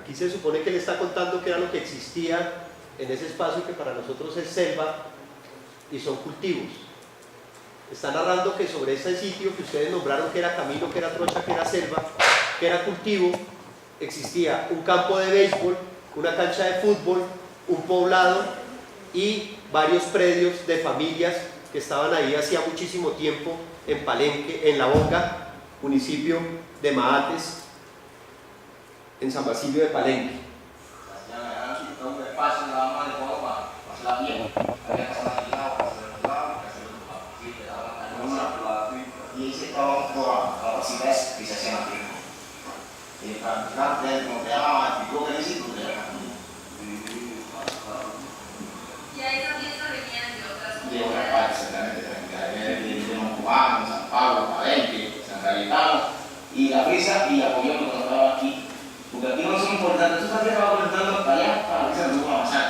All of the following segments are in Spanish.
Aquí se supone que él está contando que era lo que existía en ese espacio que para nosotros es selva y son cultivos. Está narrando que sobre ese sitio que ustedes nombraron que era camino, que era trocha, que era selva, que era cultivo, existía un campo de béisbol, una cancha de fútbol, un poblado y varios predios de familias que estaban ahí hacía muchísimo tiempo en Palenque, en La Bonga, municipio de Maates, en San Basilio de Palenque. Y ese estaba toda la capacidad que se hacía en la tierra. El fabricante, como te llamaba, explicó que necesito de la camino. Y a esa fiesta venían de otras De otras partes, exactamente, de Moncubán, San Pablo, Palenque, San Cayetano, y la prisa y la apoyó cuando estaba aquí. Porque aquí no son importantes, tú también vas comentando para allá, para que se nos va a avanzar.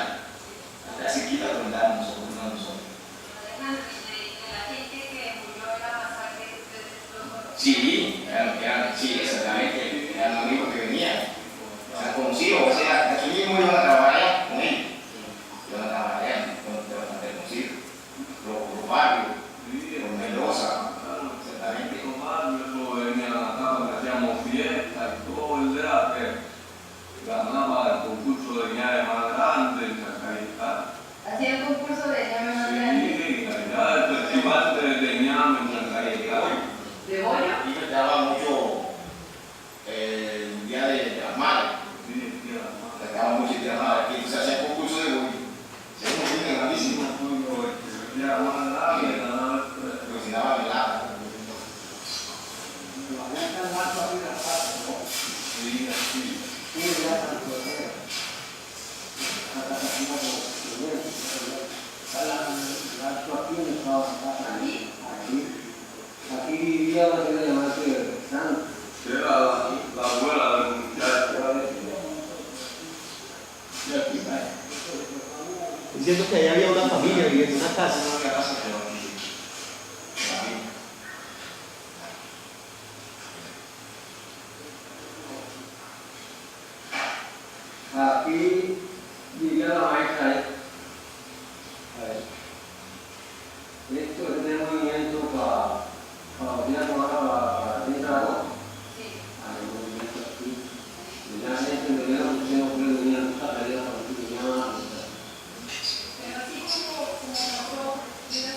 Hasta se quita comentar nosotros, no nosotros. Sí, sí, exactamente, eran amigos que venían, se han conocido, o sea, aquí mismo iban a trabajar con él, iban a trabajar bastante conocidos, los barrios, los Mendoza, exactamente. Los barrios venían a la cama, que hacíamos fiestas y todo el día que ganaba el concurso de ñave más grande en San Cayetano. ¿Hacían concurso de ñame más grande? Sí, allá el festival de ñame en San Cayetano. ¿De bollo? Y me daba mucho el día de las madres. Sí, el día de las madres. Destacaba mucho el día de las madres. Aquí se hacía concurso de bollo. Se hacía un bollo grandísimo. El día más grande, ganaba el Cocinaba en lata. sí, así. Aquí vivía una señora llamada Santos. Era la abuela del muchacho. Diciendo que ahí había una familia viviendo en una casa. Aquí vivía la maestra. Esto tenía movimiento para venir a trabajar para tener trabajo. Sí. Hay un movimiento aquí. Y la gente me vieron que no puede venir a buscar la vida para que llama. Pero así como nosotros, ustedes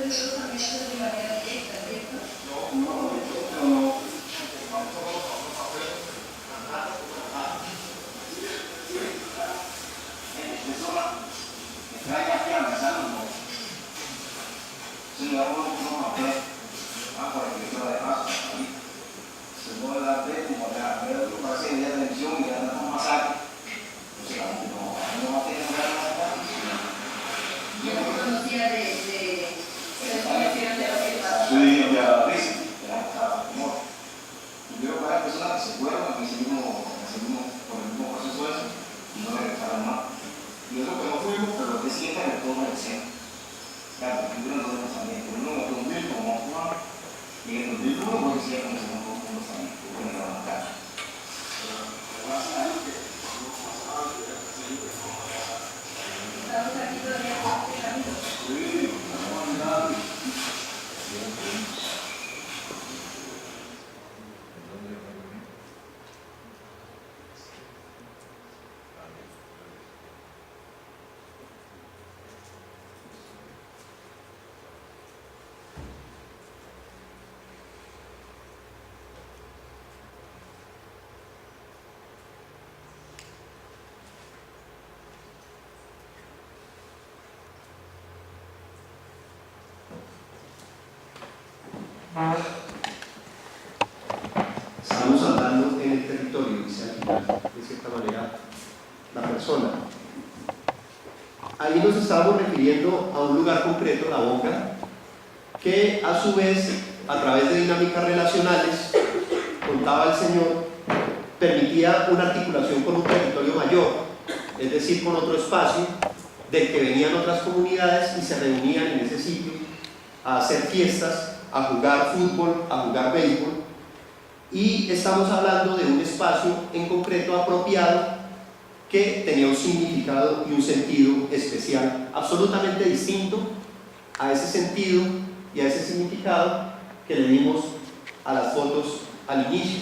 los amigos de manera directa, ¿cierto? No. Yo no conocía de conocieron de lo que pasó. Sí, ya dice, ya está, amor. Y veo varias personas que se fueron con el mismo proceso ese y no regresaron más. Y eso que no fuimos, pero los de siguiente retorno del centro. Claro, primero no debemos también, pero uno en el 2000 como Juan, y en el 2001 pues decía como se nos unos amigos, porque no era casa. Estamos aquí todavía con este camino. Sí, la humanidad. Estamos andando en el territorio, dice al final, de cierta manera, la persona. Ahí nos estábamos refiriendo a un lugar concreto, La Bonga, que a su vez, a través de dinámicas relacionales, contaba el Señor, permitía una articulación con un territorio mayor, es decir, con otro espacio del que venían otras comunidades y se reunían en ese sitio a hacer fiestas, a jugar fútbol, a jugar béisbol, y estamos hablando de un espacio en concreto apropiado que tenía un significado y un sentido especial absolutamente distinto a ese sentido y a ese significado que le dimos a las fotos al inicio.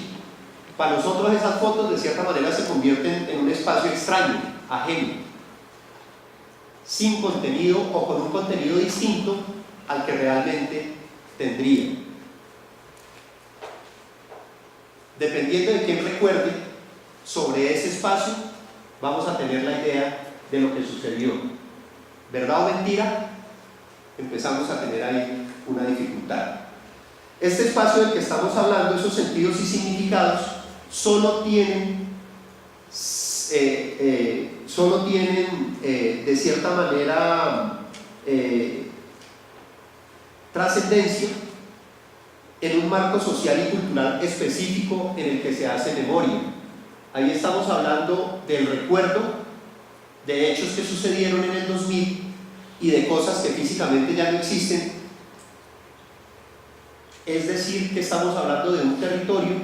Para nosotros esas fotos de cierta manera se convierten en un espacio extraño, ajeno, sin contenido o con un contenido distinto al que realmente tendría. Dependiendo de quién recuerde sobre ese espacio, vamos a tener la idea de lo que sucedió. ¿Verdad o mentira? Empezamos a tener ahí una dificultad. Este espacio del que estamos hablando, esos sentidos y significados, solo tienen de cierta manera trascendencia en un marco social y cultural específico en el que se hace memoria. Ahí estamos hablando del recuerdo de hechos que sucedieron en el 2000 y de cosas que físicamente ya no existen. Es decir, que estamos hablando de un territorio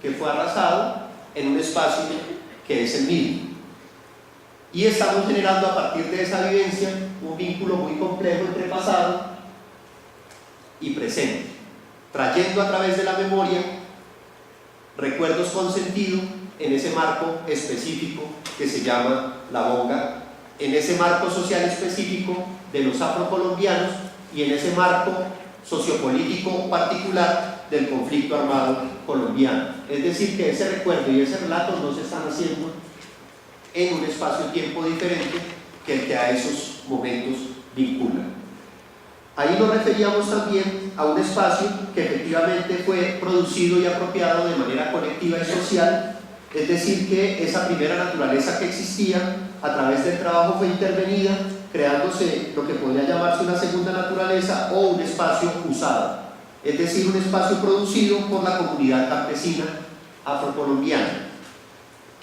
que fue arrasado en un espacio que es el mismo. Y estamos generando a partir de esa vivencia un vínculo muy complejo entre pasado y presente, trayendo a través de la memoria recuerdos con sentido en ese marco específico que se llama la bonga, en ese marco social específico de los afrocolombianos y en ese marco sociopolítico particular del conflicto armado colombiano. Es decir, que ese recuerdo y ese relato no se están haciendo en un espacio-tiempo diferente que el que a esos momentos vincula. Ahí nos referíamos también a un espacio que efectivamente fue producido y apropiado de manera colectiva y social, es decir, que esa primera naturaleza que existía a través del trabajo fue intervenida, creándose lo que podría llamarse una segunda naturaleza o un espacio usado, es decir, un espacio producido por la comunidad campesina afrocolombiana,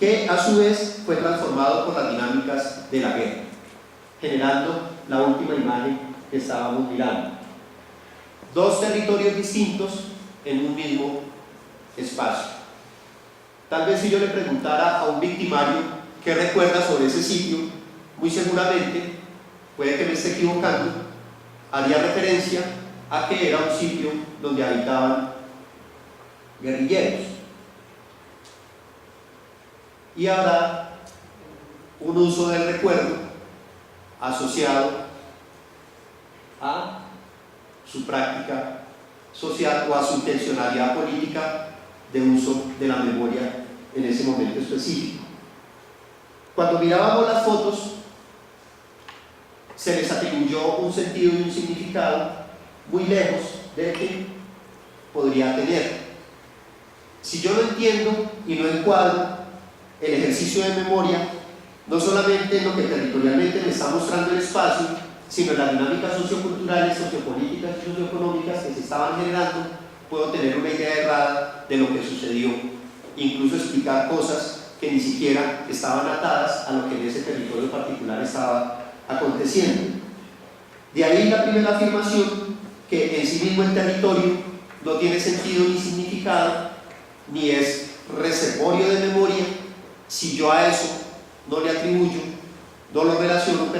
que a su vez fue transformado por las dinámicas de la guerra, generando la última imagen que estábamos mirando. Dos territorios distintos en un mismo espacio. Tal vez si yo le preguntara a un victimario qué recuerda sobre ese sitio, muy seguramente, puede que me esté equivocando, haría referencia a que era un sitio donde habitaban guerrilleros. Y habrá un uso del recuerdo asociado a su práctica social o a su intencionalidad política de uso de la memoria en ese momento específico. Cuando mirábamos las fotos, se les atribuyó un sentido y un significado muy lejos del que podría tener. Si yo no entiendo y no encuadro el ejercicio de memoria, no solamente en lo que territorialmente me está mostrando el espacio, sino en las dinámicas socioculturales, sociopolíticas y socioeconómicas que se estaban generando, puedo tener una idea errada de lo que sucedió, incluso explicar cosas que ni siquiera estaban atadas a lo que en ese territorio particular estaba aconteciendo. De ahí la primera afirmación, que en sí mismo el territorio no tiene sentido ni significado, ni es reservorio de memoria, si yo a eso no le atribuyo, no lo relaciono,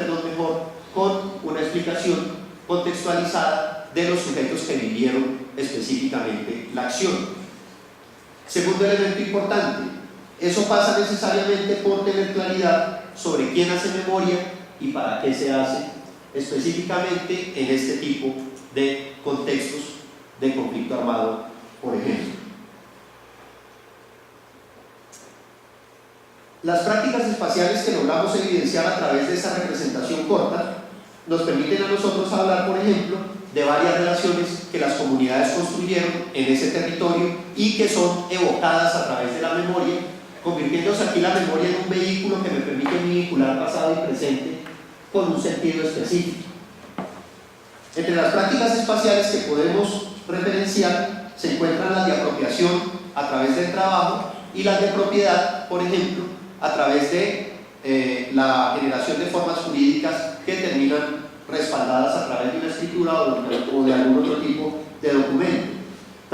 con una explicación contextualizada de los sujetos que vivieron específicamente la acción. Segundo elemento importante, eso pasa necesariamente por tener claridad sobre quién hace memoria y para qué se hace, específicamente en este tipo de contextos de conflicto armado, por ejemplo. Las prácticas espaciales que logramos evidenciar a través de esa representación corta nos permiten a nosotros hablar, por ejemplo, de varias relaciones que las comunidades construyeron en ese territorio y que son evocadas a través de la memoria, convirtiéndose aquí la memoria en un vehículo que me permite vincular pasado y presente con un sentido específico. Entre las prácticas espaciales que podemos referenciar se encuentran las de apropiación a través del trabajo y las de propiedad, por ejemplo, a través de la generación de formas jurídicas que terminan respaldadas a través de una escritura o de algún otro tipo de documento.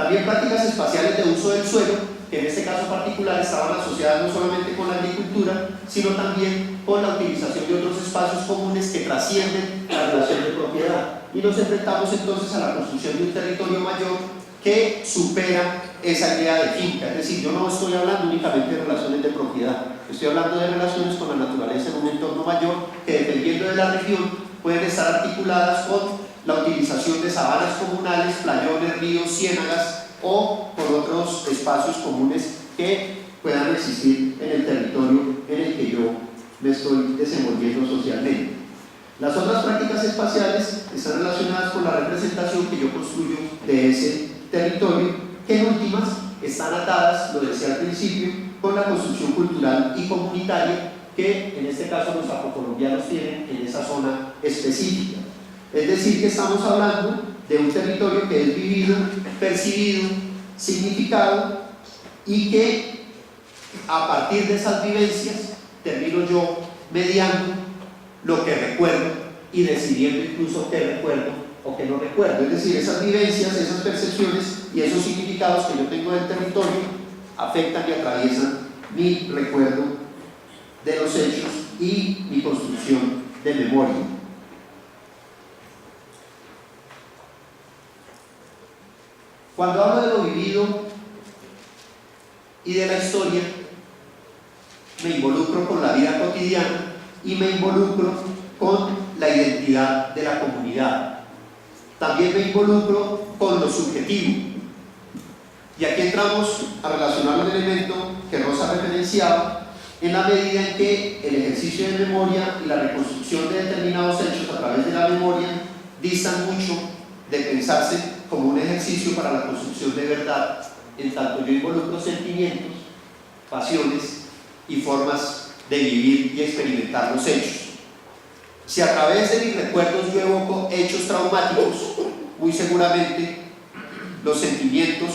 También prácticas espaciales de uso del suelo, que en este caso particular estaban asociadas no solamente con la agricultura, sino también con la utilización de otros espacios comunes que trascienden la relación de propiedad. Y nos enfrentamos entonces a la construcción de un territorio mayor que supera esa idea de finca. Es decir, yo no estoy hablando únicamente de relaciones de propiedad, estoy hablando de relaciones con la naturaleza en un entorno mayor que, dependiendo de la región, pueden estar articuladas con la utilización de sabanas comunales, playones, ríos, ciénagas o con otros espacios comunes que puedan existir en el territorio en el que yo me estoy desenvolviendo socialmente. Las otras prácticas espaciales están relacionadas con la representación que yo construyo de ese territorio, que en últimas están atadas, lo decía al principio, con la construcción cultural y comunitaria que en este caso los afrocolombianos tienen en esa zona específica. Es decir, que estamos hablando de un territorio que es vivido, percibido, significado, y que a partir de esas vivencias termino yo mediando lo que recuerdo y decidiendo incluso qué recuerdo o qué no recuerdo. Es decir, esas vivencias, esas percepciones y esos significados que yo tengo del territorio afectan y atraviesan mi recuerdo de los hechos y mi construcción de memoria. Cuando hablo de lo vivido y de la historia, me involucro con la vida cotidiana y me involucro con la identidad de la comunidad. También me involucro con lo subjetivo. Y aquí entramos a relacionar un elemento que Rosa referenciaba, en la medida en que el ejercicio de memoria y la reconstrucción de determinados hechos a través de la memoria distan mucho de pensarse como un ejercicio para la construcción de verdad, en tanto yo involucro sentimientos, pasiones y formas de vivir y experimentar los hechos. Si a través de mis recuerdos yo evoco hechos traumáticos, muy seguramente los sentimientos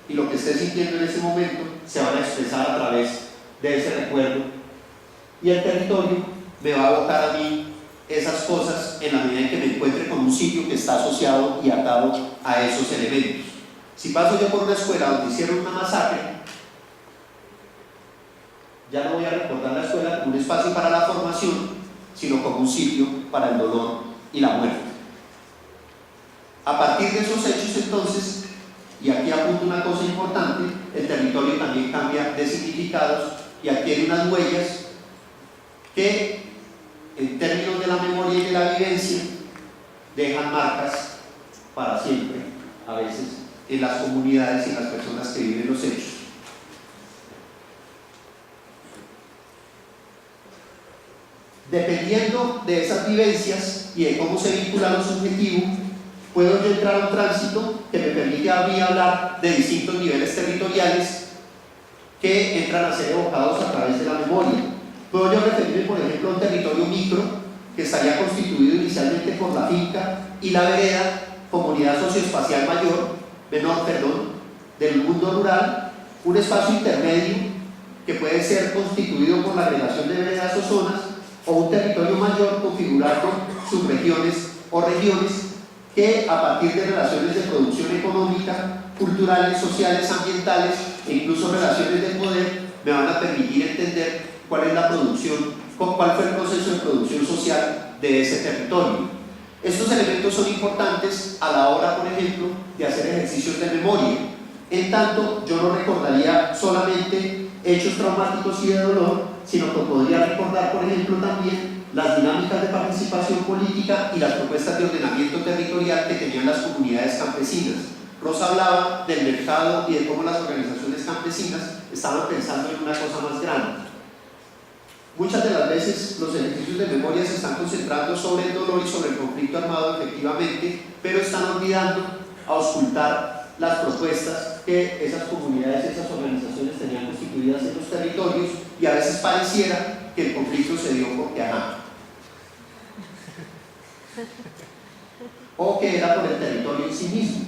y lo que esté sintiendo en ese momento se van a expresar a través de ese recuerdo, y el territorio me va a evocar a mí esas cosas en la medida en que me encuentre con un sitio que está asociado y atado a esos elementos. Si paso yo por una escuela donde hicieron una masacre, ya no voy a recordar la escuela como un espacio para la formación, sino como un sitio para el dolor y la muerte. A partir de esos hechos, entonces, y aquí apunto una cosa importante, el territorio también cambia de significados y adquiere unas huellas que, en términos de la memoria y de la vivencia, dejan marcas para siempre, a veces, en las comunidades y en las personas que viven los hechos. Dependiendo de esas vivencias y de cómo se vincula lo subjetivo, puedo yo entrar a un tránsito que me permite a mí hablar de distintos niveles territoriales que entran a ser evocados a través de la memoria. Puedo yo referirme, por ejemplo, a un territorio micro que estaría constituido inicialmente por la finca y la vereda, comunidad socioespacial menor, del mundo rural, un espacio intermedio que puede ser constituido por la agregación de veredas o zonas, o un territorio mayor configurado subregiones o regiones que, a partir de relaciones de producción económica, culturales, sociales, ambientales e incluso relaciones de poder, me van a permitir entender cuál es la producción, cuál fue el proceso de producción social de ese territorio. Estos elementos son importantes a la hora, por ejemplo, de hacer ejercicios de memoria. En tanto, yo no recordaría solamente hechos traumáticos y de dolor, sino que podría recordar, por ejemplo, también las dinámicas de participación política y las propuestas de ordenamiento territorial que tenían las comunidades campesinas. Rosa hablaba del mercado y de cómo las organizaciones campesinas estaban pensando en una cosa más grande. Muchas de las veces los ejercicios de memoria se están concentrando sobre el dolor y sobre el conflicto armado, efectivamente, pero están olvidando auscultar las propuestas que esas comunidades, esas organizaciones tenían constituidas en los territorios, y a veces pareciera que el conflicto se dio porque o que era por el territorio en sí mismo.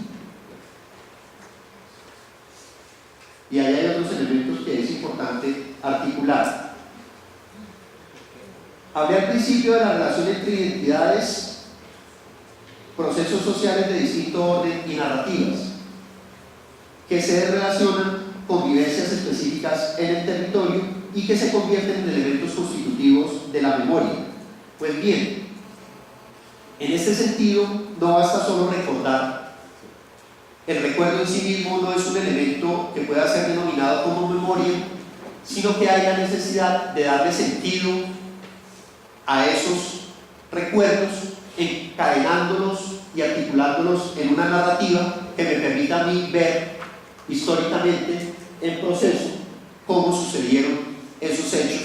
Y ahí hay otros elementos que es importante articular. Hablé al principio de la relación entre identidades, procesos sociales de distinto orden y narrativas. que se relacionan con vivencias específicas en el territorio y que se convierten en elementos constitutivos de la memoria. Pues bien, en este sentido, no basta solo recordar. El recuerdo en sí mismo no es un elemento que pueda ser denominado como memoria, sino que hay la necesidad de darle sentido a esos recuerdos, encadenándolos y articulándolos en una narrativa que me permita a mí ver históricamente en proceso cómo sucedieron esos hechos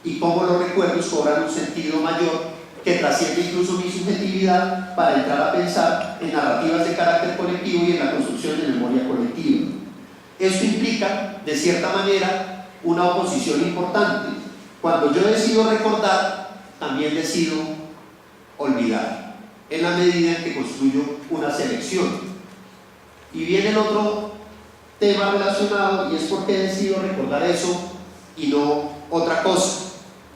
y cómo los recuerdos cobran un sentido mayor que trasciende incluso mi subjetividad para entrar a pensar en narrativas de carácter colectivo y en la construcción de memoria colectiva. Esto implica, de cierta manera, una oposición importante. Cuando yo decido recordar, también decido olvidar, en la medida en que construyo una selección. Y viene el otro tema relacionado, y es por qué decido recordar eso y no otra cosa.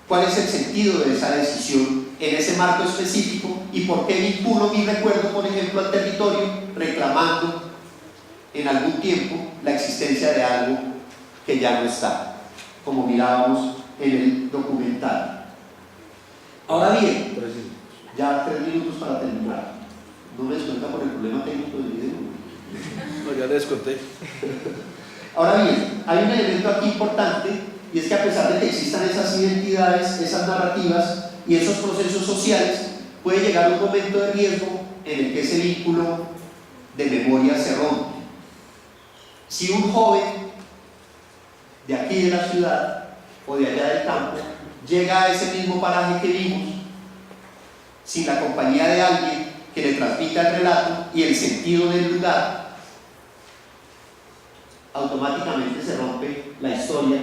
¿Cuál es el sentido de esa decisión en ese marco específico y por qué vinculo mi recuerdo, por ejemplo, al territorio, reclamando en algún tiempo la existencia de algo que ya no está, como mirábamos en el documental? Ahora bien, ya 3 minutos para terminar. No me descuenta por el problema técnico del video. No, ya le desconté. Ahora bien, hay un elemento aquí importante, y es que a pesar de que existan esas identidades, esas narrativas y esos procesos sociales, puede llegar un momento de riesgo en el que ese vínculo de memoria se rompe. Si un joven de aquí de la ciudad o de allá del campo llega a ese mismo paraje que vimos, sin la compañía de alguien que le transmita el relato y el sentido del lugar, automáticamente se rompe la historia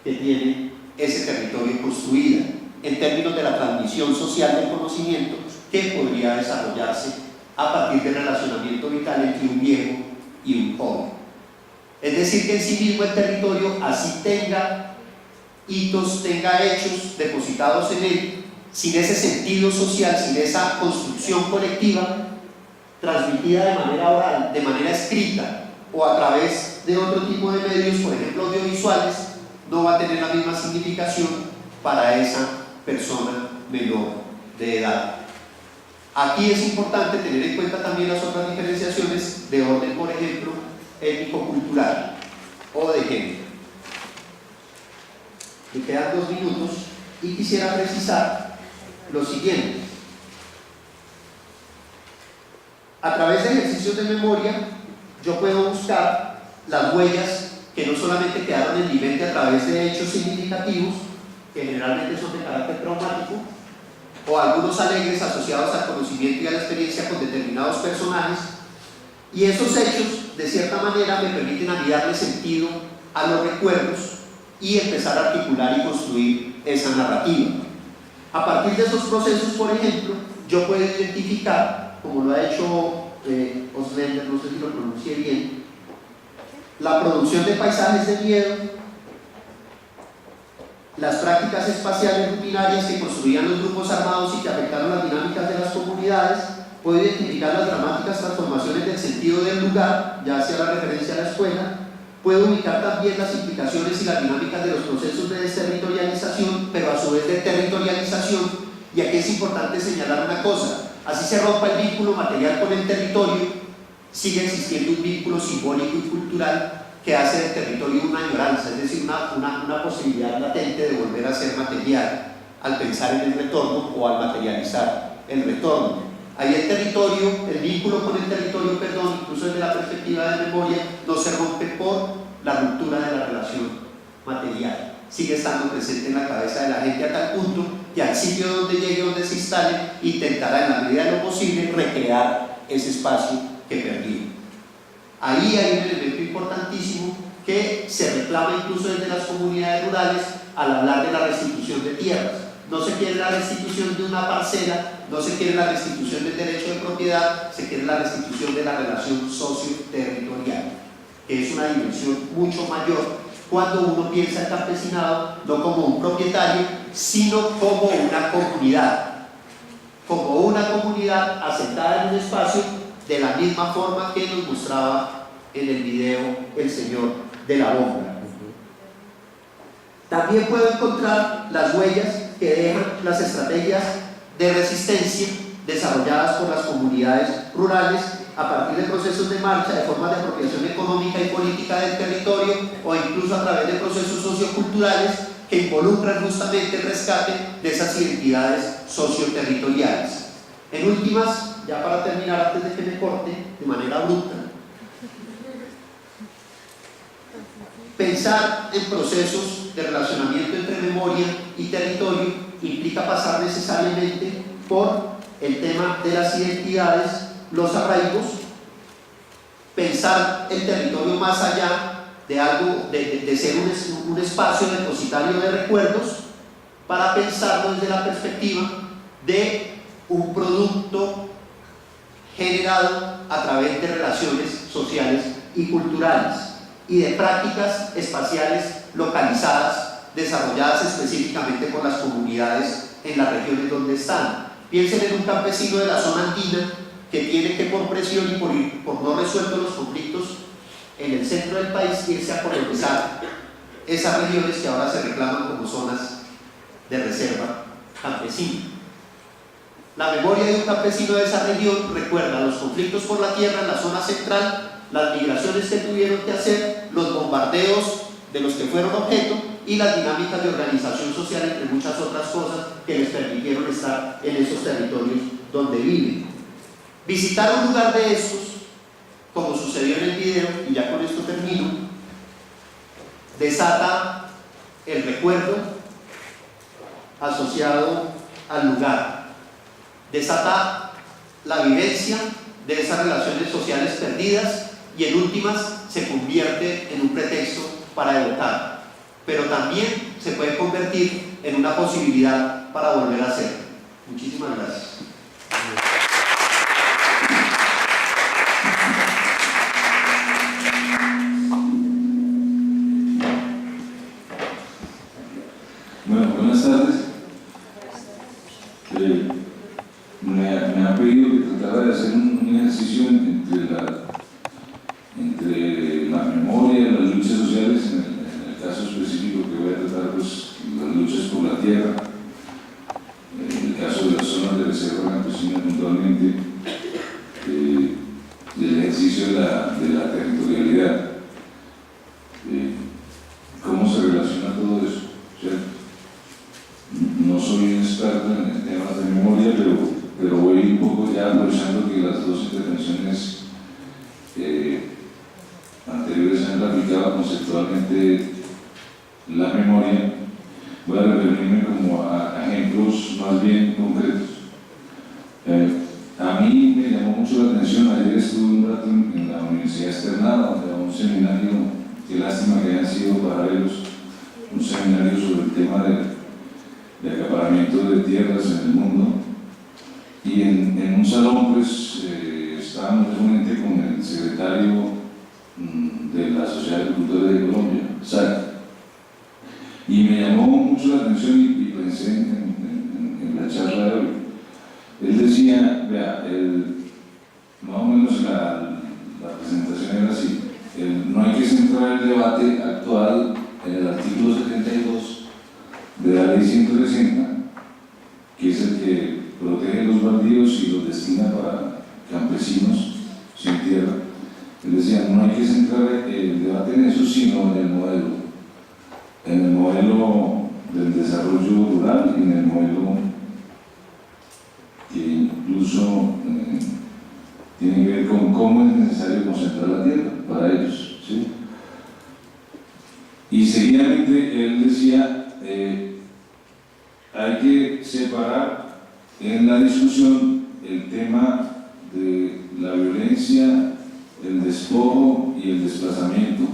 que tiene ese territorio construida en términos de la transmisión social del conocimiento que podría desarrollarse a partir del relacionamiento vital entre un viejo y un joven. Es decir, que en sí mismo el territorio, así tenga hitos, tenga hechos depositados en él, sin ese sentido social, sin esa construcción colectiva transmitida de manera oral, de manera escrita o a través de otro tipo de medios, por ejemplo audiovisuales, no va a tener la misma significación para esa persona menor de edad. Aquí es importante tener en cuenta también las otras diferenciaciones de orden, por ejemplo, étnico-cultural o de género. Me quedan 2 minutos y quisiera precisar lo siguiente. A través de ejercicios de memoria, yo puedo buscar las huellas que no solamente quedaron en mi mente a través de hechos significativos, que generalmente son de carácter traumático, o algunos alegres asociados al conocimiento y a la experiencia con determinados personajes, y esos hechos, de cierta manera, me permiten a mí darle sentido a los recuerdos y empezar a articular y construir esa narrativa. A partir de esos procesos, por ejemplo, yo puedo identificar, como lo ha hecho Oslender, no sé si lo pronuncié bien, la producción de paisajes de miedo, las prácticas espaciales rutinarias que construían los grupos armados y que afectaron las dinámicas de las comunidades. Puedo identificar las dramáticas transformaciones del sentido del lugar, ya hacia la referencia a la escuela. Puedo ubicar también las implicaciones y las dinámicas de los procesos de desterritorialización, pero a su vez de territorialización. Y aquí es importante señalar una cosa: así se rompa el vínculo material con el territorio, sigue existiendo un vínculo simbólico y cultural que hace del territorio una añoranza, es decir, una posibilidad latente de volver a ser material al pensar en el retorno o al materializar el retorno. Ahí el territorio, el vínculo con el territorio, perdón, incluso desde la perspectiva de memoria, no se rompe por la ruptura de la relación material. Sigue estando presente en la cabeza de la gente a tal punto que al sitio donde llegue, donde se instale, intentará en la medida de lo posible recrear ese espacio que perdió. Ahí hay un elemento importantísimo que se reclama incluso desde las comunidades rurales al hablar de la restitución de tierras. No se quiere la restitución de una parcela, no se quiere la restitución del derecho de propiedad, se quiere la restitución de la relación socio-territorial, que es una dimensión mucho mayor cuando uno piensa el campesinado no como un propietario, sino como una comunidad asentada en un espacio de la misma forma que nos mostraba en el video El Señor de la Bomba. También puedo encontrar las huellas que dejan las estrategias de resistencia desarrolladas por las comunidades rurales a partir de procesos de marcha, de formas de apropiación económica y política del territorio, o incluso a través de procesos socioculturales que involucran justamente el rescate de esas identidades socioterritoriales. En últimas, ya para terminar, antes de que me corte de manera abrupta, pensar en procesos de relacionamiento entre memoria y territorio implica pasar necesariamente por el tema de las identidades, los arraigos, pensar el territorio más allá de algo, de ser un espacio depositario de recuerdos, para pensarlo desde la perspectiva de un producto generado a través de relaciones sociales y culturales y de prácticas espaciales localizadas, desarrolladas específicamente por las comunidades en las regiones donde están. Piensen en un campesino de la zona andina que tiene que, por presión y por no resueltos los conflictos en el centro del país, irse a colonizar esas regiones que ahora se reclaman como zonas de reserva campesina. La memoria de un campesino de esa región recuerda los conflictos por la tierra en la zona central, las migraciones que tuvieron que hacer, los bombardeos de los que fueron objeto y las dinámicas de organización social, entre muchas otras cosas que les permitieron estar en esos territorios donde viven. Visitar un lugar de estos, como sucedió en el video, y ya con esto termino, desata el recuerdo asociado al lugar, desata la vivencia de esas relaciones sociales perdidas y en últimas se convierte en un pretexto para evocar, pero también se puede convertir en una posibilidad para volver a hacerlo. Muchísimas gracias. Bueno, buenas tardes. Me han pedido que tratara de hacer un ejercicio entre la memoria y las luchas sociales, en el caso específico que voy a tratar, pues las luchas por la tierra, en el caso de las zonas de reserva campesina puntualmente, del ejercicio de la territorialidad. ¿Cómo se relaciona todo eso? ¿Cierto? No soy un experto en temas de memoria, pero voy un poco ya aprovechando que las dos intervenciones anteriores han aplicado conceptualmente la memoria. Voy a referirme como a ejemplos más bien concretos. A mí me llamó mucho la atención, ayer estuve un rato en la Universidad Externada, donde a un seminario, qué lástima que hayan sido paralelos, un seminario sobre el tema de acaparamiento de tierras en el mundo, y en un salón pues estábamos realmente con el secretario de la Sociedad de Agricultores de Colombia, SAC, y me llamó mucho la atención y pensé en la charla de hoy. Él decía, vea, más o menos la presentación era así, no hay que centrar el debate actual en el artículo 72 de la ley 160, que es el que protege los baldíos y los destina para campesinos sin tierra. Él decía, no hay que centrar el debate en eso, sino en el modelo del desarrollo rural y en el modelo que incluso tiene que ver con cómo es necesario concentrar la tierra para ellos, ¿sí? Y seguidamente él decía, hay que separar en la discusión el tema de la violencia, el despojo y el desplazamiento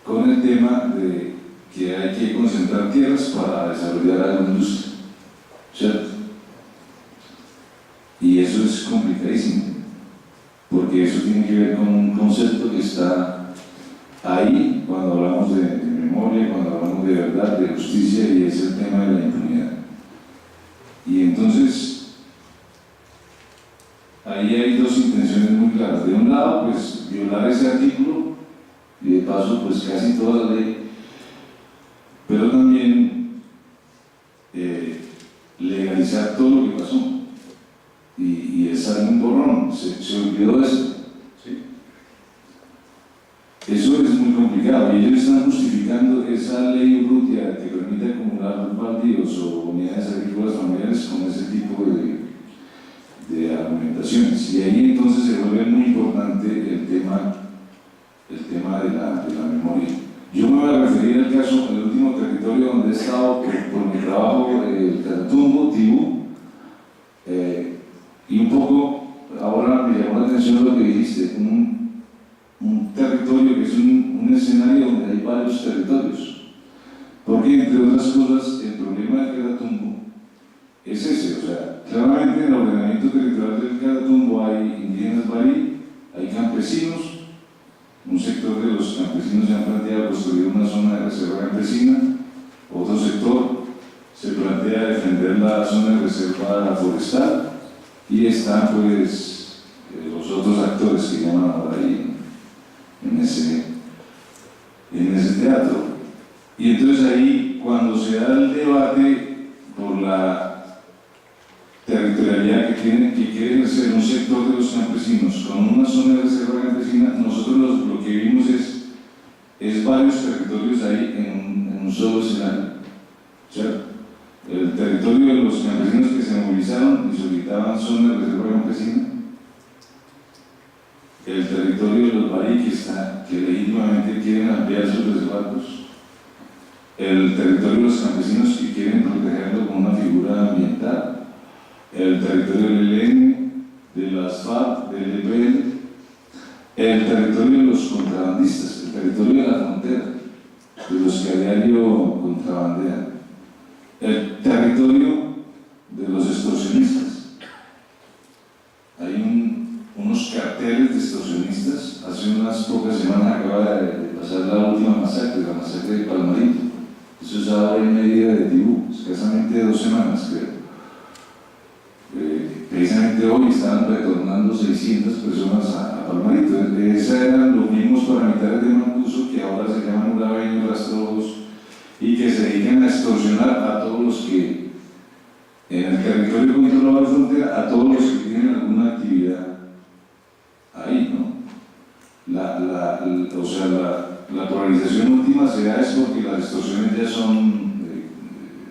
con el tema de que hay que concentrar tierras para desarrollar la industria, ¿cierto? Y eso es complicadísimo, porque eso tiene que ver con un concepto que está ahí cuando hablamos de memoria, cuando hablamos de verdad, de justicia, y es el tema de la impunidad. Y entonces ahí hay dos intenciones muy claras. claras. De un lado, pues violar ese artículo y de paso, pues casi toda la ley, pero también legalizar todo lo que pasó. Y es algo un borrón, se olvidó eso. ¿Sí? Eso es muy complicado y ellos están justificando esa ley Urrutia que permite acumular baldíos o unidades agrícolas familiares con ese tipo de argumentaciones. Y ahí entonces se vuelve muy importante el tema de la memoria. Yo me voy a referir al caso, el último territorio donde he estado por mi trabajo, el Catatumbo, Tibú, y un poco, ahora me llamó la atención lo que dijiste, un territorio que es un escenario donde hay varios territorios. Porque, entre otras cosas, el problema del Catatumbo es ese, o sea, claramente en el ordenamiento territorial del Catatumbo hay indígenas barí, hay campesinos, un sector de los campesinos se han planteado construir una zona de reserva campesina, otro sector se plantea defender la zona de reserva forestal, y están pues los otros actores que llaman ahora ahí en ese teatro. Y entonces ahí, cuando se da el debate por la territorialidad que quiere ser un sector de los campesinos con una zona de reserva campesina, nosotros lo que vimos es varios territorios ahí en un solo escenario. O sea, el territorio de los campesinos que se movilizaron y solicitaban zona de reserva campesina, el territorio de los barí que legítimamente quieren ampliar sus reservatos, el territorio de los campesinos que quieren protegerlo con una figura ambiental, el territorio del ELN, de las FARC, del EPL, el territorio de los contrabandistas, el territorio de la frontera, de los que a diario contrabandean, el territorio de los extorsionistas. Hay unos carteles de extorsionistas. Hace unas pocas semanas acaba de pasar la última masacre, la masacre de Palmarito. Eso es ahora en media de Tibú, escasamente 2 semanas, creo. Precisamente hoy estaban retornando 600 personas a Palmarito. Esos eran los mismos paramilitares de Mancuso que ahora se llaman urabeños, rastrojos, y que se dedican a extorsionar a todos los que, en el territorio controlado de frontera, a todos los que tienen alguna actividad ahí, ¿no? O sea, la polarización última se da es porque las extorsiones ya son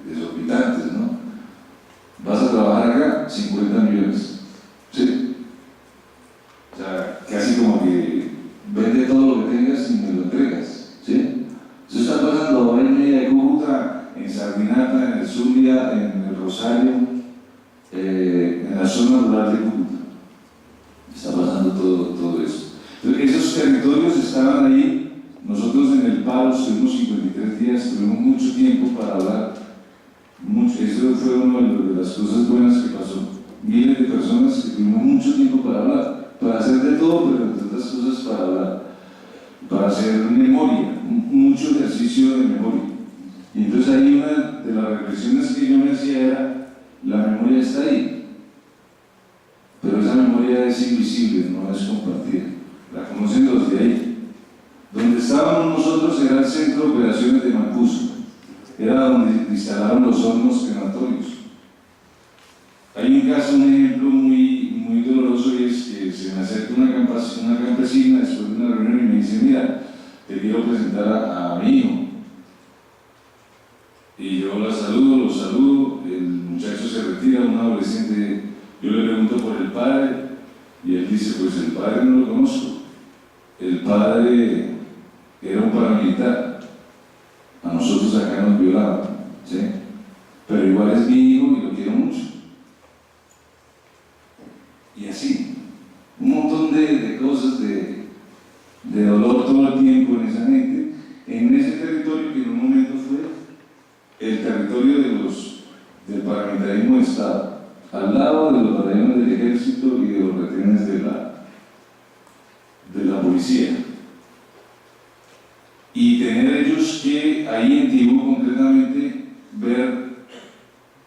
desorbitantes, ¿no? Vas a trabajar acá, 50 millones, ¿sí? O sea, casi como que vende todo lo que tengas y me lo entregas, ¿sí? Eso está pasando ahora en media de Cúcuta, en Sardinata, en el Zulia, en el Rosario, en la zona rural de Cúcuta. Está pasando todo eso. Entonces, esos territorios estaban ahí. Nosotros en el paro estuvimos 53 días, tuvimos mucho tiempo para hablar. Eso fue una de las cosas buenas que pasó. Miles de personas que tuvimos mucho tiempo para hablar, para hacer de todo, pero entre otras cosas para hablar, para hacer memoria, mucho ejercicio de memoria. Y entonces ahí una de las reflexiones que yo me hacía era, la memoria está ahí, pero esa memoria es invisible, no es compartida, la conocen los de ahí. Donde estábamos nosotros era el centro de operaciones de Mancuso, era donde instalaron los hornos crematorios. Hay un caso, un ejemplo muy doloroso, y es que se me acerca una campesina después de una reunión y me dice, mira, te quiero presentar a mi hijo. Y yo lo saludo, el muchacho se retira, un adolescente, yo le pregunto por el padre, y él dice, pues el padre no lo conozco, el padre era un paramilitar, a nosotros acá nos violaban, ¿sí? Pero igual es mi hijo y lo quiero mucho. Y así, un montón de cosas de dolor todo el tiempo en esa gente, en ese territorio que en un momento fue el territorio del paramilitarismo de Estado, al lado de los batallones del ejército y de los retenes de la policía. Y tener ellos que, ahí en Tibú concretamente, ver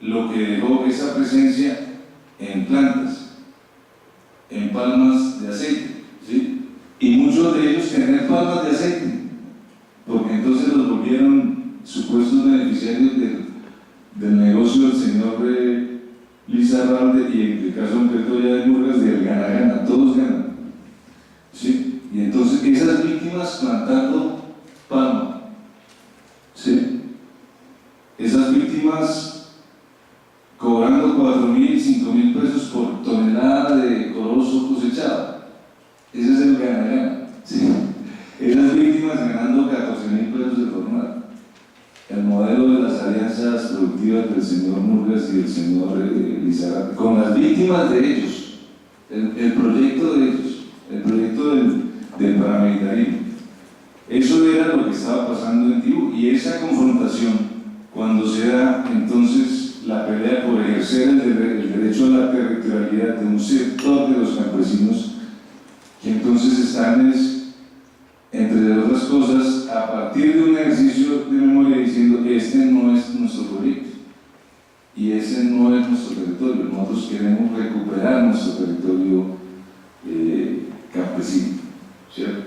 lo que dejó esa presencia en plantas, en palmas de aceite. beneficiarios del negocio del señor Lizarralde y en el caso concreto ya de Murgas, del gana-gana, todos ganan. ¿Sí? Y entonces esas víctimas plantando palma, ¿sí? Esas víctimas cobrando 4.000, 5.000 pesos por tonelada de corozo cosechado. Ese es el gana-gana, ¿sí? Esas víctimas ganando 14.000 pesos de jornada. El modelo de las alianzas productivas del señor Murgas y del señor Lizarralde, con las víctimas de ellos, el proyecto de ellos, el proyecto del paramilitarismo. Eso era lo que estaba pasando en Tibú, y esa confrontación, cuando se da entonces la pelea por ejercer el derecho a la territorialidad de un sector de los campesinos, que entonces están, entre otras cosas, a partir de un ejercicio de memoria diciendo: este no es nuestro proyecto y ese no es nuestro territorio, nosotros queremos recuperar nuestro territorio campesino, ¿cierto?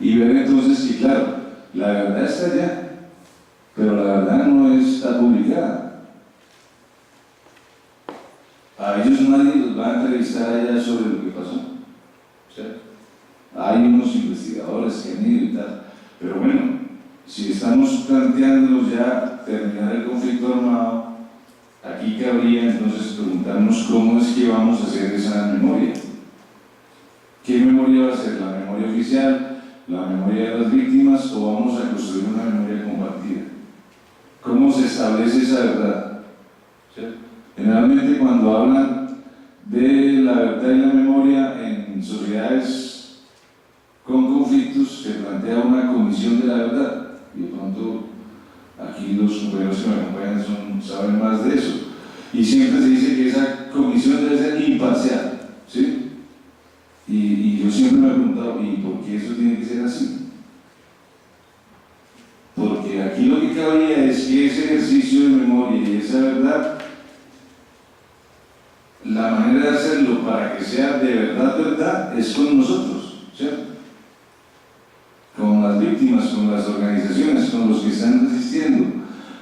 Y ver entonces que, claro, la verdad está allá, pero la verdad no está publicada. A ellos nadie los va a entrevistar allá sobre lo que pasó, ¿cierto? Hay unos investigadores que han ido y tal, pero bueno, si estamos planteándonos ya terminar el conflicto armado, aquí cabría entonces preguntarnos cómo es que vamos a hacer esa memoria. ¿Qué memoria va a ser? ¿La memoria oficial? ¿La memoria de las víctimas? ¿O vamos a construir una memoria compartida? ¿Cómo se establece esa verdad? ¿Sí? Generalmente cuando hablan de la verdad y la memoria en sociedades con conflictos, se plantea una comisión de la verdad. Y de pronto aquí los compañeros que me acompañan saben más de eso. Y siempre se dice que esa comisión debe ser imparcial, ¿sí? Y yo siempre me he preguntado: ¿y por qué eso tiene que ser así? Porque aquí lo que cabría es que ese ejercicio de memoria y esa verdad, la manera de hacerlo para que sea de verdad, es con nosotros, ¿cierto? Con las víctimas, con las organizaciones, con los que están resistiendo,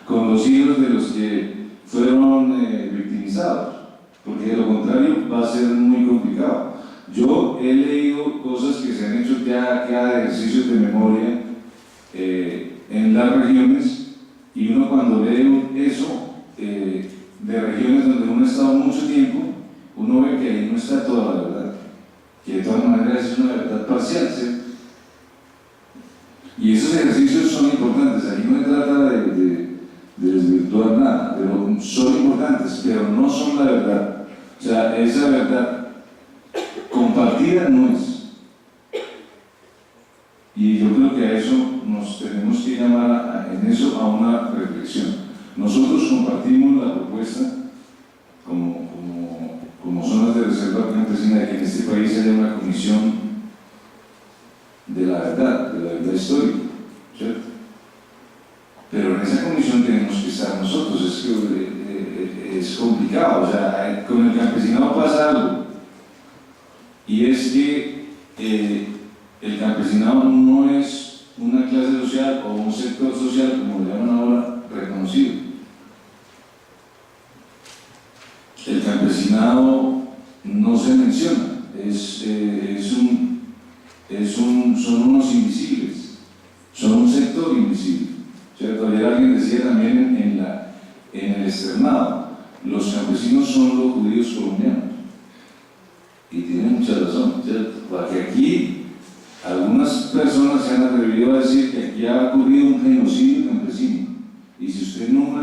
con los hijos de los que fueron victimizados, porque de lo contrario va a ser muy complicado. Yo he leído cosas que se han hecho ya de ejercicios de memoria en las regiones, y uno cuando lee eso de regiones donde uno ha estado mucho tiempo, uno ve que ahí no está toda la verdad, que de todas maneras es una verdad parcial, ¿sí? Y esos ejercicios son importantes. Aquí no se trata de desvirtuar nada, pero son importantes, pero no son la verdad. O sea, esa verdad compartida no es. Y yo creo que a eso nos tenemos que llamar en eso a una reflexión. Nosotros compartimos la propuesta como zonas de reserva campesina de que en este país haya una comisión de la verdad histórica, ¿cierto? Pero en esa comisión tenemos que estar nosotros. Es complicado, o sea, con el campesinado pasa algo, y es que el campesinado no es una clase social o un sector social, como lo llaman ahora, reconocido. El campesinado no se menciona, son unos invisibles, son un sector invisible, ¿cierto? Ayer alguien decía también en el externado: los campesinos son los judíos colombianos, y tienen mucha razón, ¿cierto? Porque aquí algunas personas se han atrevido a decir que aquí ha ocurrido un genocidio campesino, y si usted no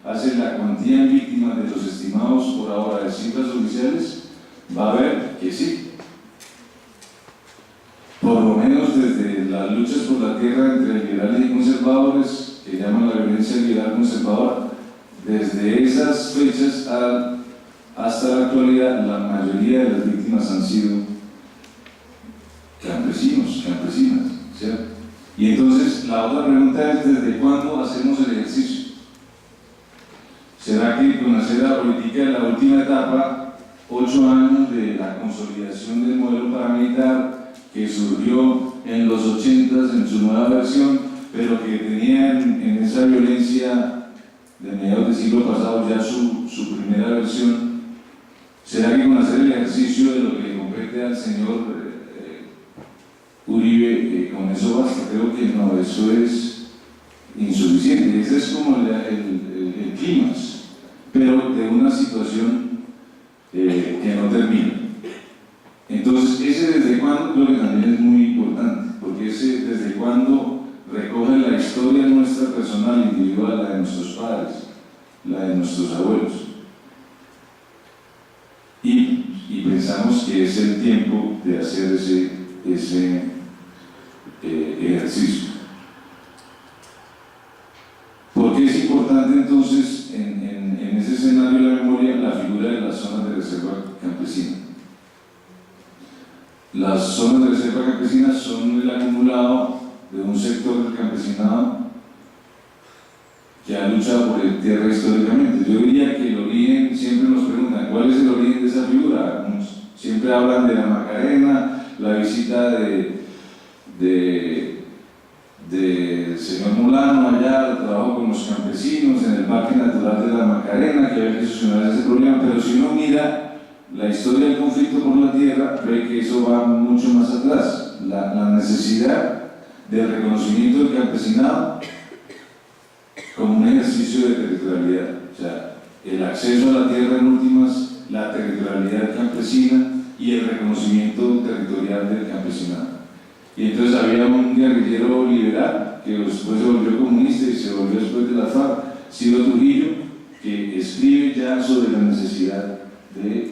hace la cuantía en víctimas de los estimados por ahora de cifras oficiales, va a ver que sí. Por lo menos desde las luchas por la tierra entre liberales y conservadores, que llaman la violencia liberal conservadora, desde esas fechas hasta la actualidad, la mayoría de las víctimas han sido campesinos, campesinas, ¿cierto? Y entonces la otra pregunta es: ¿desde cuándo hacemos el ejercicio? ¿Será que con hacer la política en la última etapa, 8 años de la consolidación del modelo paramilitar que surgió en los 80s en su nueva versión, pero que tenía en esa violencia de mediados del siglo pasado ya su primera versión. ¿Será que con hacer el ejercicio de lo que le compete al señor Uribe, con eso basta? Creo que no, eso es insuficiente. Ese es como el clímax, pero de una situación que no termina. Entonces, ese desde cuándo creo que también es muy importante, porque ese desde cuándo recoge la historia nuestra personal, individual, la de nuestros padres, la de nuestros abuelos. Y pensamos que es el tiempo de hacer ese ejercicio. ¿Por qué es importante entonces en ese escenario de la memoria la figura de las zonas de reserva campesina? Las zonas de reserva campesina son el acumulado de un sector del campesinado que ha luchado por la tierra históricamente. Yo diría que el origen, siempre nos preguntan, ¿cuál es el origen de esa figura? Siempre hablan de la Macarena, la visita del señor Molano allá, el trabajo con los campesinos en el Parque Natural de la Macarena, que había que solucionar ese problema, pero si uno mira la historia del conflicto por la tierra, ve que eso va mucho más atrás. La necesidad del reconocimiento del campesinado como un ejercicio de territorialidad, o sea, el acceso a la tierra en últimas, la territorialidad campesina y el reconocimiento territorial del campesinado. Y entonces había un guerrillero liberal que después se volvió comunista y se volvió después de la FARC, Ciro Trujillo, que escribe ya sobre la necesidad de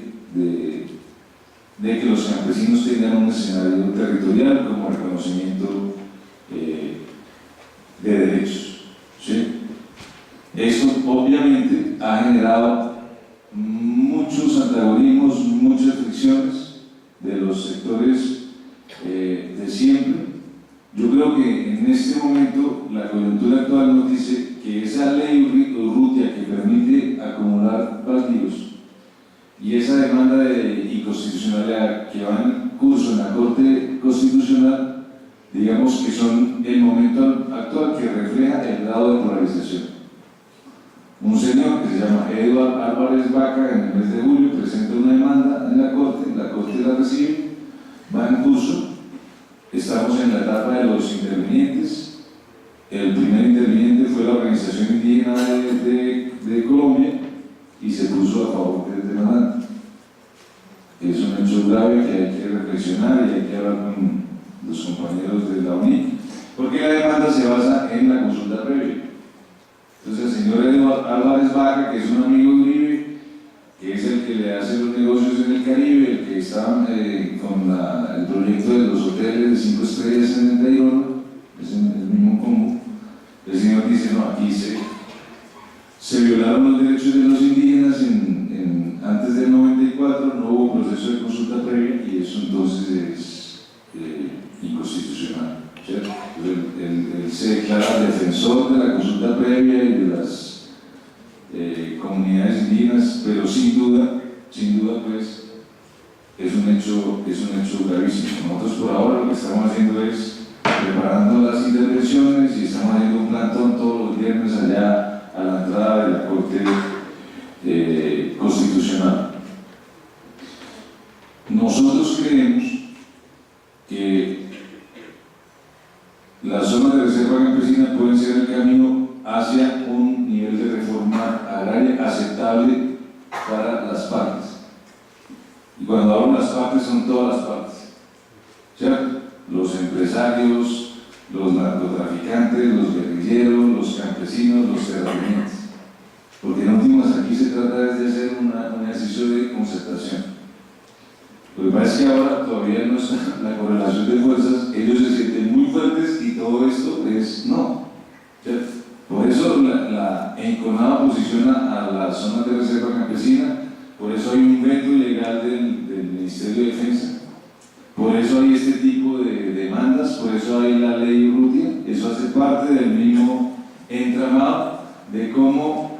que los campesinos tengan un escenario territorial como reconocimiento de derechos. ¿Sí? Eso obviamente ha generado muchos antagonismos, muchas fricciones de los sectores de siempre. Yo creo que en este momento la coyuntura actual nos dice que esa ley Urrutia que permite acumular baldíos y esa demanda de inconstitucionalidad que va en curso en la Corte Constitucional, digamos que son el momento actual que refleja el grado de polarización. Un señor que se llama Eduardo Álvarez Vaca en el mes de julio presenta una demanda en la Corte la recibe, va en curso, estamos en la etapa de los intervinientes. El primer interviniente fue la Organización Indígena de Colombia y se puso a favor de la demanda. Es un hecho grave que hay que reflexionar y hay que hablar con los compañeros de la UNIC, porque la demanda se basa en la consulta previa. Entonces el señor Eduardo Álvarez Vaca, que es un amigo de Uribe, que es el que le hace los negocios en el Caribe, el que está con el proyecto de los hoteles de 5 estrellas en el Tayrona, es el mismo combo. El señor dice, no, aquí se violaron los derechos de los indígenas antes del 94, no hubo proceso de consulta previa y eso entonces es inconstitucional, ¿cierto? Él se declara defensor de la consulta previa y de las comunidades indígenas, pero sin duda pues es un hecho gravísimo. Nosotros por ahora lo que estamos haciendo es preparando las intervenciones y estamos haciendo un plantón todos los viernes allá a la entrada de la Corte Constitucional. Nosotros creemos que las zonas de reserva campesina pueden ser el camino hacia un nivel de reforma agraria aceptable para las partes. Y cuando hablo de las partes, son todas las partes, ¿cierto? Los empresarios, los narcotraficantes, los guerrilleros, los campesinos, los terratenientes. Porque en últimas aquí se trata de hacer un ejercicio de concertación. Lo que pasa es que ahora todavía no está la correlación de fuerzas, ellos se sienten muy fuertes y todo esto es no. ¿Cierto? Por eso la enconada posiciona a las zonas de reserva campesina, por eso hay un veto ilegal del Ministerio de Defensa, por eso hay este tipo de demandas, por eso hay la ley Urrutia. Eso hace parte del mismo entramado de cómo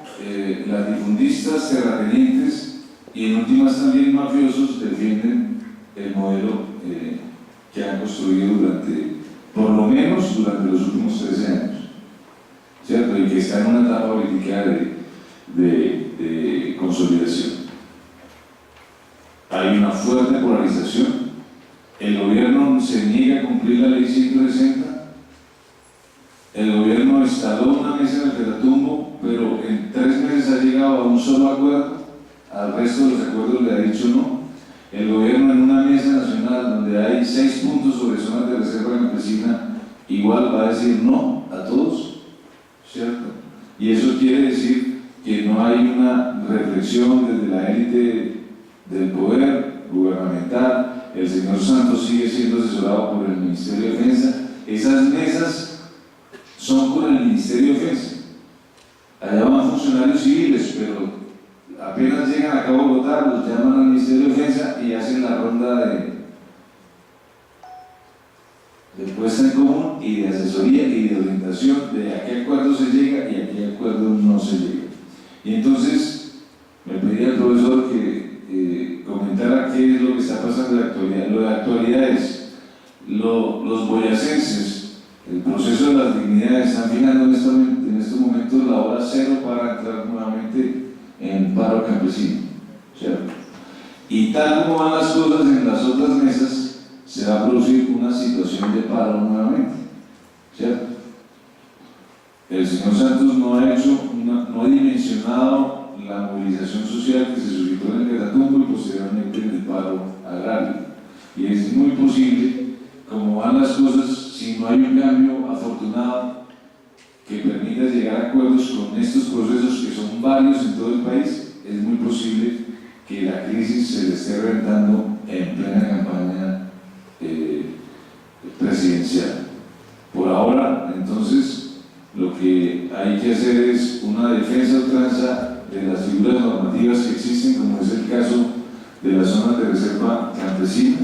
latifundistas, terratenientes y en últimas también mafiosos defienden el modelo que han construido por lo menos durante los últimos 13 años. está en una etapa política de consolidación. Hay una fuerte polarización. El gobierno se niega a cumplir la ley 160. El gobierno instaló una mesa en el Catatumbo, pero en 3 meses ha llegado a un solo acuerdo. Al resto de los acuerdos le ha dicho no. El gobierno en una mesa nacional donde hay 6 puntos sobre zonas de reserva campesina, igual va a decir no a todos, ¿cierto? Y eso quiere decir que no hay una reflexión desde la élite del poder gubernamental. El señor Santos sigue siendo asesorado por el Ministerio de Defensa. Esas mesas son por el Ministerio de Defensa. Allá van funcionarios civiles, pero apenas llegan acá a Bogotá, los llaman al Ministerio de Defensa y hacen la ronda de puesta en común y de asesoría y de orientación de a qué acuerdo se llega y a qué acuerdo no se llega. Y entonces me pedía al profesor que comentara qué es lo que está pasando en la actualidad. Lo de la actualidad es los boyacenses, el proceso de las dignidades, están fijando en estos momentos la hora cero para entrar nuevamente en paro campesino, ¿cierto? Y tal como van las cosas en las otras mesas, se va a producir una situación de paro nuevamente, ¿cierto? El señor Santos no ha dimensionado la movilización social que se suscitó en el Catatumbo y posteriormente en el paro agrario. Y es muy posible, como van las cosas, si no hay un cambio afortunado que permita llegar a acuerdos con estos procesos que son varios en todo el país, es muy posible que la crisis se le esté reventando en plena campaña presidencial. Por ahora, entonces, lo que hay que hacer es una defensa a ultranza de las figuras normativas que existen, como es el caso de las zonas de reserva campesina.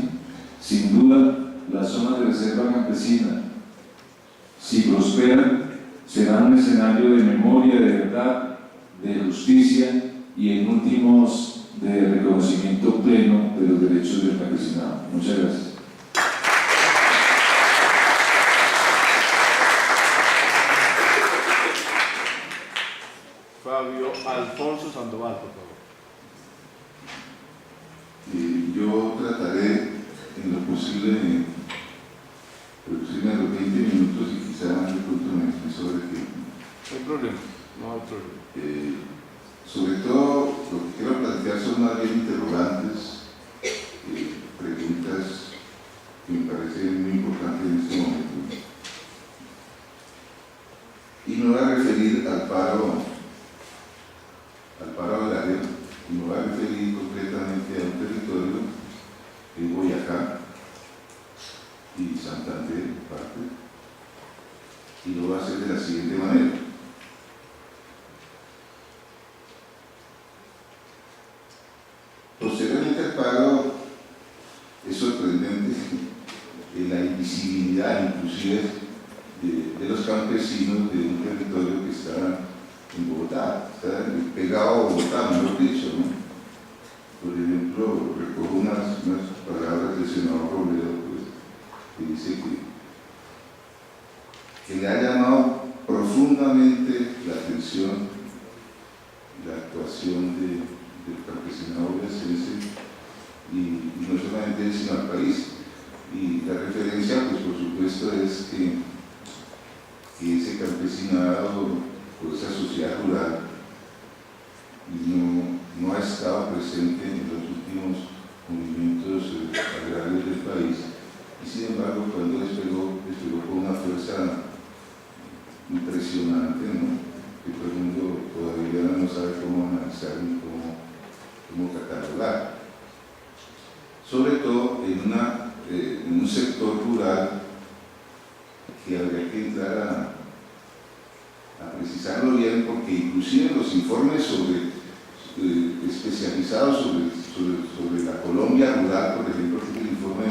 Sin duda, las zonas de reserva campesina, si prosperan, serán un escenario de memoria, de verdad, de justicia y, en últimos, de reconocimiento pleno de los derechos del campesinado. Muchas gracias. Fabio Alfonso Sandoval, por favor. Yo trataré en lo posible de reducirme a los 20 minutos y quizá más de pronto me expreso sobre el tiempo. No hay problema, no hay problema. Sobre todo, lo que quiero plantear son más bien interrogantes, preguntas que me parecen muy importantes en este momento. Y me voy a referir al paro agrario, y me voy a referir concretamente a un territorio que es Boyacá y Santander, parte, y lo voy a hacer de la siguiente manera. Posteriormente al paro, es sorprendente la invisibilidad inclusive de los campesinos de un territorio que está en Bogotá, está pegado a Bogotá, mejor dicho, ¿no? Por ejemplo, recojo unas palabras del senador Robledo, pues, que dice que le ha llamado profundamente la atención la actuación del campesinado boyacense, y no solamente él, sino al país. Y la referencia, pues por supuesto, es que ese campesinado, o esa sociedad rural, no ha estado presente en los últimos movimientos agrarios del país, y sin embargo cuando despegó con una fuerza impresionante, ¿no? Que todo el mundo todavía no sabe cómo analizar ni cómo catalogar, sobre todo en un sector rural que habría que entrar a precisarlo bien, porque inclusive los informes especializados sobre la Colombia rural, por ejemplo, el informe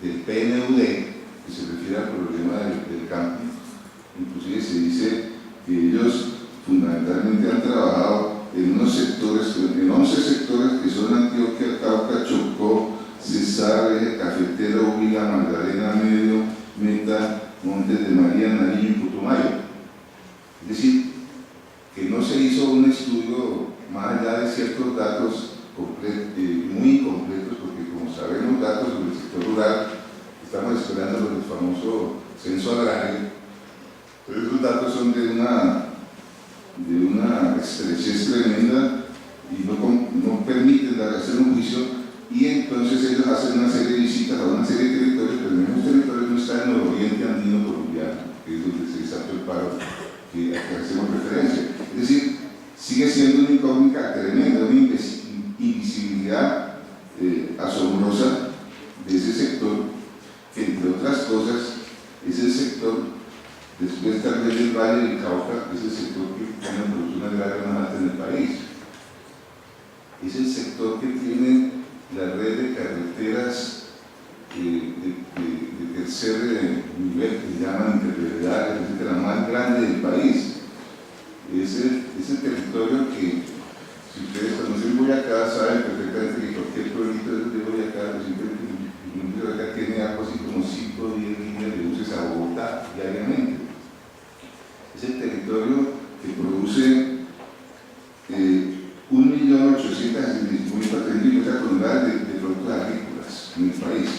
del PNUD, que se refiere al problema del campo, inclusive se dice que ellos fundamentalmente han trabajado en unos sectores, en 11 sectores que son Antioquia, Cauca, Chocó, Cesar, Eje Cafetero, Huila, Magdalena Medio, Meta, Montes de María, Nariño y Putumayo. esperando el famoso censo agrario. Pero esos datos son de una estrechez tremenda y no permiten hacer un juicio, y entonces ellos hacen una serie de visitas a una serie de territorios, pero en esos territorios no está en el oriente andino colombiano, que es donde se desató el paro que hacemos referencia. Es decir, sigue siendo una incógnita tremenda, una invisibilidad asombrosa de ese sector, que entre otras cosas es el sector, después tal vez del Valle del Cauca, es el sector que tiene la producción agraria más alta en el país. Es el sector que tiene la red de carreteras de tercer nivel, que llaman intermediarias, etcétera, más grande del país. Es el territorio que, si ustedes conocen Boyacá, saben perfectamente que cualquier pueblito de Boyacá, Boyacá tiene algo así como 5 o 10 líneas de buses a Bogotá diariamente. Es el territorio que produce 1.865.000 toneladas de productos agrícolas en el país.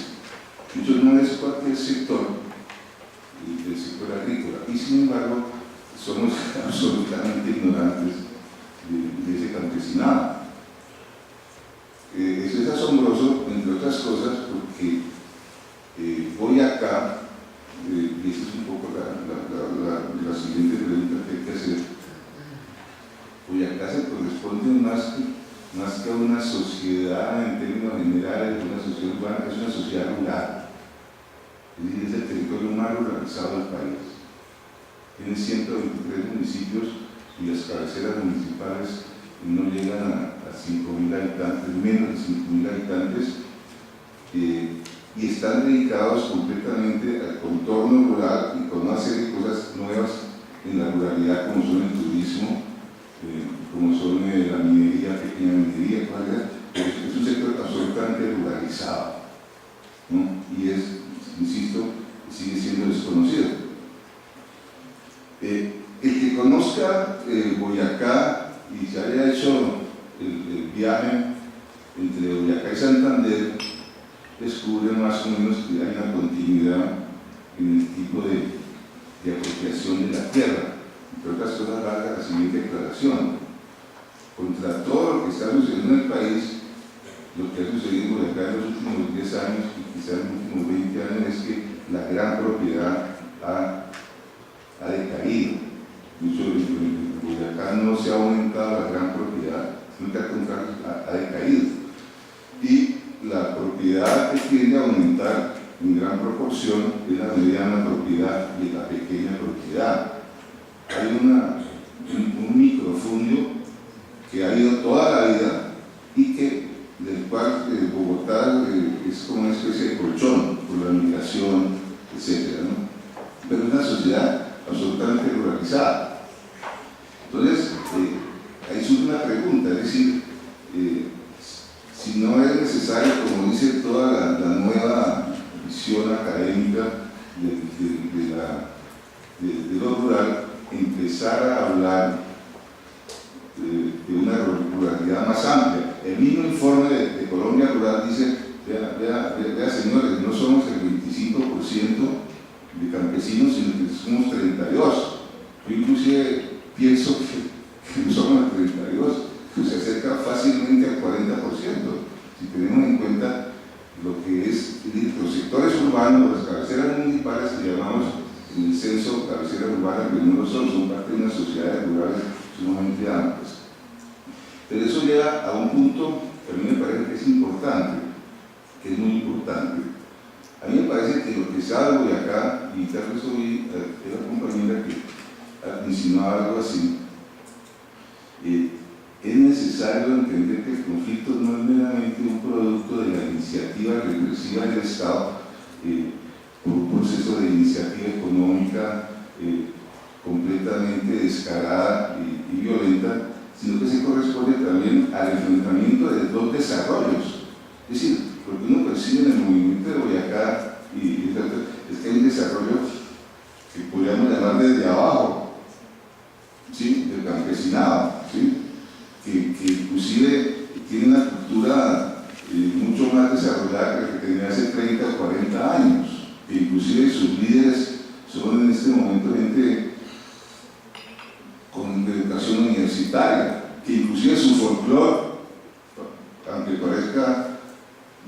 Mucho no es cualquier sector del sector agrícola, y sin embargo somos absolutamente ignorantes de ese campesinado. Eso es asombroso, entre otras cosas, porque Boyacá, y esta es un poco la siguiente pregunta que hay que hacer. Boyacá se corresponde más que a una sociedad en términos generales, una sociedad urbana, es una sociedad rural. Es decir, es el territorio más ruralizado del país. Tiene 123 municipios y las cabeceras municipales no llegan a 5.000 habitantes, menos de 5.000 habitantes, y están dedicados completamente al contorno rural y con una serie de cosas nuevas en la ruralidad, como son el turismo, como son la minería, pequeña minería, pero es un sector absolutamente ruralizado, ¿no? Y es, insisto, sigue siendo desconocido. El que conozca Boyacá y se haya hecho el viaje entre Boyacá y Santander, descubre más o menos que hay una continuidad en el tipo de apropiación de la tierra. Entre otras cosas, valga la siguiente declaración: contra todo lo que está sucediendo en el país, lo que ha sucedido en Boyacá en los últimos 10 años y quizás en los últimos 20 años es que la gran propiedad ha decaído. Mucho en Boyacá no se ha aumentado la gran propiedad, sino que al contrario ha decaído. Y la propiedad que tiende a aumentar en gran proporción es la mediana propiedad y la pequeña propiedad. Hay un microfundio que ha ido toda la vida y del cual Bogotá es como una especie de colchón por la migración, etc., ¿no? Pero es una sociedad absolutamente ruralizada. Entonces, ahí surge una pregunta, es decir, si no es necesario, como dice toda la nueva visión académica de lo rural, empezar a hablar de una ruralidad más amplia. El mismo informe de Colombia Rural dice, vea señores, no somos el 25% de campesinos, sino que somos 32%. Yo inclusive pienso que no somos el 32%, que se acerca fácilmente al 40%, si tenemos en cuenta lo que es los sectores urbanos, las cabeceras municipales que llamamos en el censo cabeceras urbanas, que no lo son parte de unas sociedades rurales sumamente amplias. Pero eso llega a un punto que a mí me parece que es importante, que es muy importante. A mí me parece que lo que se habla de acá, y tal vez oí a la compañera que insinuaba algo así, es necesario entender que el conflicto no es meramente un producto de la iniciativa represiva del Estado, por un proceso de iniciativa económica completamente descarada y violenta, sino que se corresponde también al enfrentamiento de dos desarrollos. Es decir, lo que uno percibe en el movimiento de Boyacá es que hay un desarrollo que podríamos llamar desde abajo, ¿sí?, del campesinado, ¿sí?, que inclusive tiene una cultura mucho más desarrollada que la que tenía hace 30 o 40 años, que este momento gente con educación universitaria, que inclusive su folclore, aunque parezca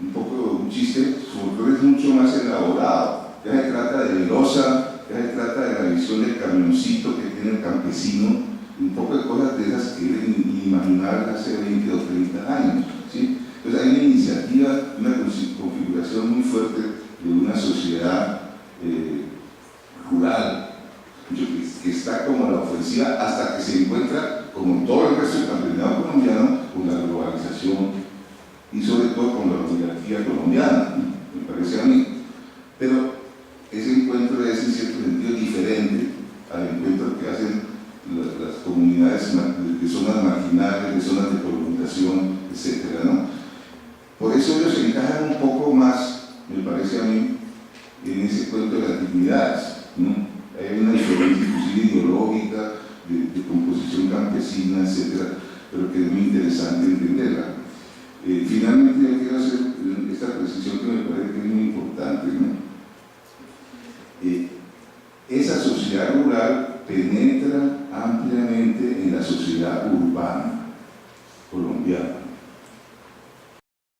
un poco un chiste, su folclore es mucho más elaborado. Ya se trata de Velosa, ya se trata de la visión del camioncito que tiene el campesino, un poco de cosas de esas que eran inimaginables hace 20 o 30 años, ¿sí? Entonces hay una iniciativa, una configuración muy fuerte de una sociedad rural, que está como a la ofensiva hasta que se encuentra, como todo el resto del campeonato colombiano, con la globalización y sobre todo con la oligarquía colombiana, me parece a mí. Pero ese encuentro es en cierto sentido diferente al encuentro que hacen las comunidades de zonas marginales, de zonas de colonización, etc., ¿no? Por eso ellos se encajan un poco más, me parece a mí, en ese cuento de las dignidades, ¿no? Hay una diferencia inclusive ideológica, de composición campesina, etc., pero que es muy interesante entenderla. Finalmente yo quiero hacer